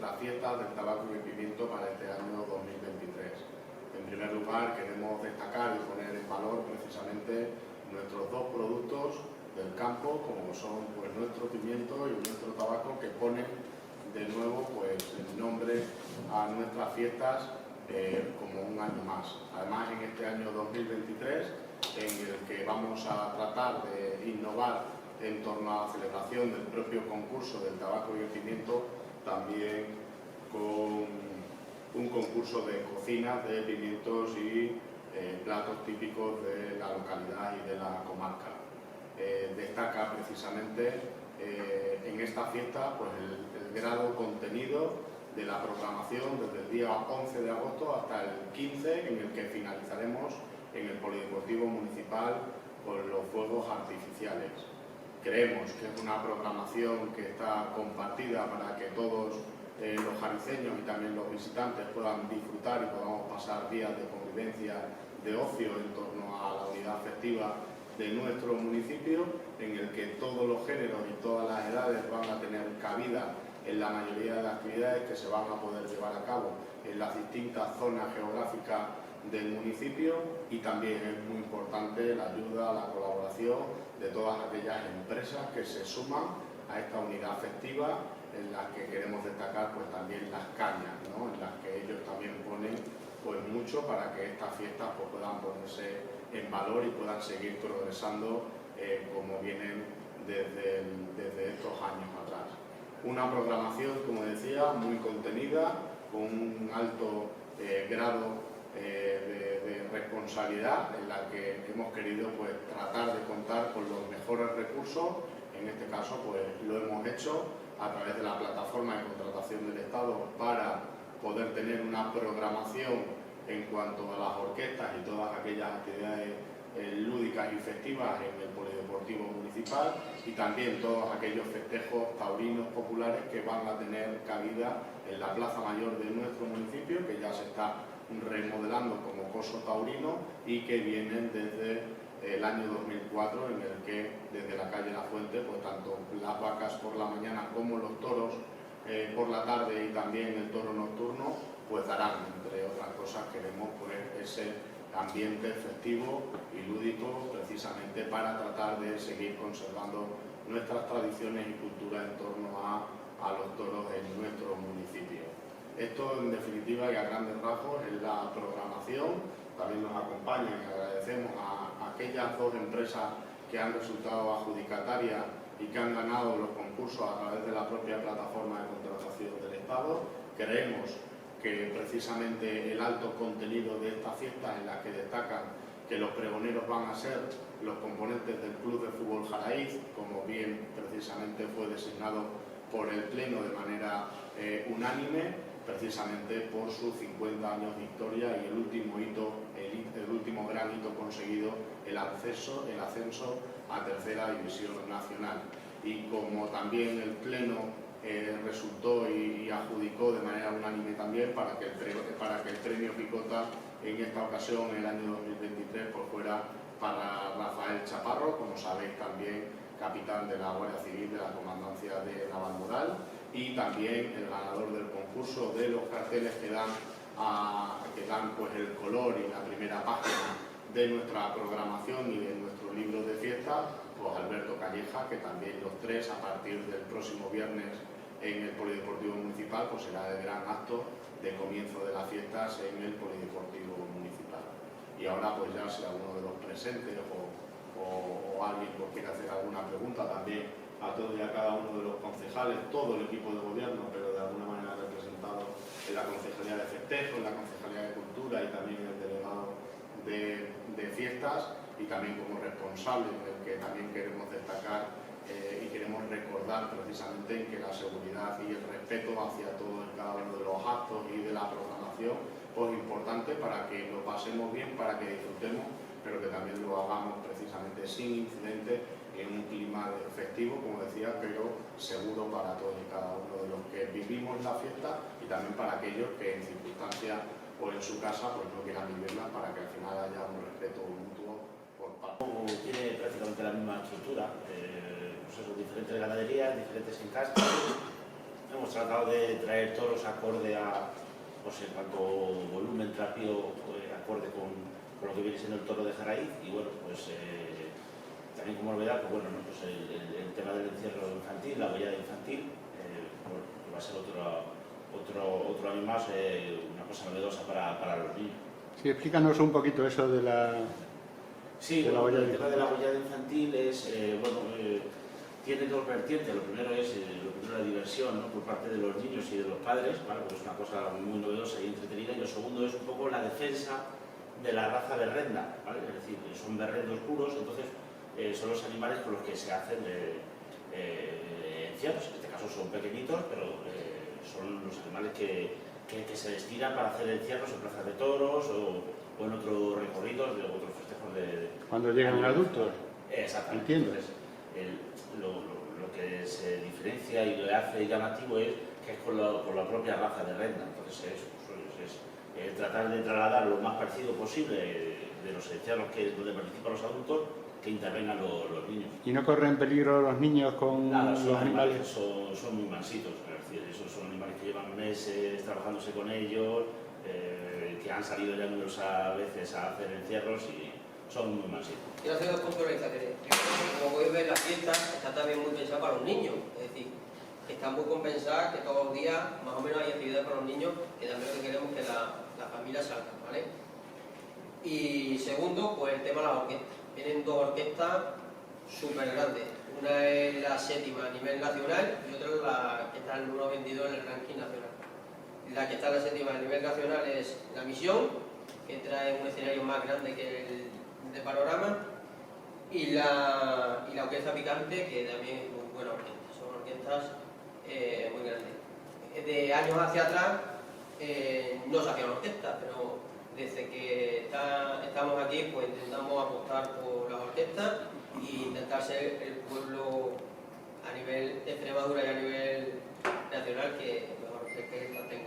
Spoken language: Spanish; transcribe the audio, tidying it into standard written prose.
nuestras fiestas del tabaco y el pimiento para este año 2023. En primer lugar, queremos destacar y poner en valor precisamente nuestros dos productos del campo, como son pues, nuestro pimiento y nuestro tabaco, que ponen de nuevo pues, el nombre a nuestras fiestas como un año más. Además, en este año 2023, en el que vamos a tratar de innovar en torno a la celebración del propio concurso del tabaco y el pimiento, también con un concurso de cocina de pimientos y platos típicos de la localidad y de la comarca. Destaca precisamente en esta fiesta pues, el grado contenido de la programación desde el día 11 de agosto hasta el 15, en el que finalizaremos en el Polideportivo Municipal con los fuegos artificiales. Creemos que es una programación que está compartida para que todos los jariceños y también los visitantes puedan disfrutar y podamos pasar días de convivencia, de ocio en torno a la unidad festiva de nuestro municipio, en el que todos los géneros y todas las edades van a tener cabida en la mayoría de las actividades que se van a poder llevar a cabo en las distintas zonas geográficas del municipio, y también es muy importante la ayuda, la colaboración de todas aquellas empresas que se suman a esta unidad festiva, en las que queremos destacar pues también las cañas, ¿no? En las que ellos también ponen pues mucho para que estas fiestas pues, puedan ponerse en valor y puedan seguir progresando como vienen desde estos años atrás. Una programación, como decía, muy contenida, con un alto grado de responsabilidad, en la que hemos querido pues, tratar de contar con los mejores recursos. En este caso pues, lo hemos hecho a través de la plataforma de contratación del Estado para poder tener una programación en cuanto a las orquestas y todas aquellas actividades lúdicas y festivas en el Polideportivo Municipal, y también todos aquellos festejos taurinos populares que van a tener cabida en la Plaza Mayor de nuestro municipio, que ya se está remodelando como coso taurino y que vienen desde el año 2004, en el que desde la calle La Fuente, pues tanto las vacas por la mañana como los toros por la tarde y también el toro nocturno, pues darán, entre otras cosas, queremos poner ese ambiente festivo y lúdico precisamente para tratar de seguir conservando nuestras tradiciones y cultura en torno a los toros en nuestro municipio. Esto, en definitiva y a grandes rasgos, es la programación. También nos acompañan y agradecemos a aquellas dos empresas que han resultado adjudicatarias y que han ganado los concursos a través de la propia plataforma de contratación del Estado. Creemos que precisamente el alto contenido de estas fiestas, en las que destacan que los pregoneros van a ser los componentes del Club de Fútbol Jaraíz, como bien precisamente fue designado por el Pleno de manera unánime, precisamente por sus 50 años de historia y el último gran hito conseguido, el ascenso a Tercera División Nacional. Y como también el Pleno resultó y adjudicó de manera unánime también para que el premio Picota en esta ocasión, en el año 2023, pues fuera para Rafael Chaparro, como sabéis también capitán de la Guardia Civil de la Comandancia de Navalmoral, y también el ganador del concurso de los carteles que dan pues, el color y la primera página de nuestra programación y de nuestro libro de fiesta, pues Alberto Calleja, que también los tres, a partir del próximo viernes en el Polideportivo Municipal, pues será el gran acto de comienzo de las fiestas en el Polideportivo Municipal. Y ahora pues ya si alguno de los presentes o alguien pues, quiere hacer alguna pregunta, también a todos y a cada uno de los concejales, todo el equipo de gobierno, pero de alguna manera representado en la Concejalía de Festejo, en la Concejalía de Cultura y también el delegado de fiestas, y también como responsable, en el que también queremos destacar y queremos recordar precisamente que la seguridad y el respeto hacia todo y cada uno de los actos y de la programación pues es importante para que lo pasemos bien, para que disfrutemos, pero que también lo hagamos precisamente sin incidentes, en un clima festivo, como decía, pero seguro para todos y cada uno de los que vivimos la fiesta, y también para aquellos que en circunstancias o en su casa pues no quieran vivirla, para que al final haya un respeto mutuo por parte. Tiene prácticamente la misma estructura, pues eso, diferentes ganaderías, diferentes encastes, hemos tratado de traer toros acorde a, pues en cuanto volumen, trapío, acorde con lo que viene siendo el toro de Jaraíz. Y bueno, pues también como novedad, pues bueno, ¿no? Pues el tema del encierro infantil, la bollada infantil, bueno, que va a ser otro año más, una cosa novedosa para los niños. Sí, explícanos un poquito eso de la... Sí, de la bueno, bollada el tema infantil. de la bollada infantil es, tiene dos vertientes. Lo primero es la diversión, ¿no? Por parte de los niños y de los padres, ¿vale? Porque es una cosa muy novedosa y entretenida. Y lo segundo es un poco la defensa de la raza berrenda, ¿vale? Es decir, son berrendos puros, entonces son los animales con los que se hacen encierros. En este caso son pequeñitos, pero son los animales que se destinan para hacer encierros en plazas de toros o en otros recorridos, de otros festejos de... Cuando llegan adultos. Exactamente. Entiendo. Entonces, lo que se diferencia y lo hace llamativo es que es por la propia raza de renda. Entonces es tratar de trasladar lo más parecido posible de los encierros donde participan los adultos, que intervengan los niños. ¿Y no corren peligro los niños con Nada, los son animales? son muy mansitos, es decir, esos son animales que llevan meses trabajándose con ellos, que han salido ya numerosas veces a hacer encierros y son muy mansitos. Quiero hacer dos puntualizaciones. Como podéis ver, la fiesta está también muy pensada para los niños, es decir, que está muy compensada, que todos los días más o menos hay actividades para los niños, que también lo que queremos que la familia salga, ¿vale? Y segundo, pues el tema de las orquestas. Tienen dos orquestas súper grandes. Una es la 7ª a nivel nacional y otra es la que está en el número 22 en el ranking nacional. La que está en la 7ª a nivel nacional es La Misión, que trae un escenario más grande que el de Panorama, y la Orquesta Picante, que también es muy buena orquesta. Son orquestas muy grandes. De años hacia atrás no se hacían orquestas, pero desde que estamos aquí, pues intentamos apostar por las orquestas e intentar ser el pueblo a nivel de Extremadura y a nivel nacional que mejor orquesta tenga.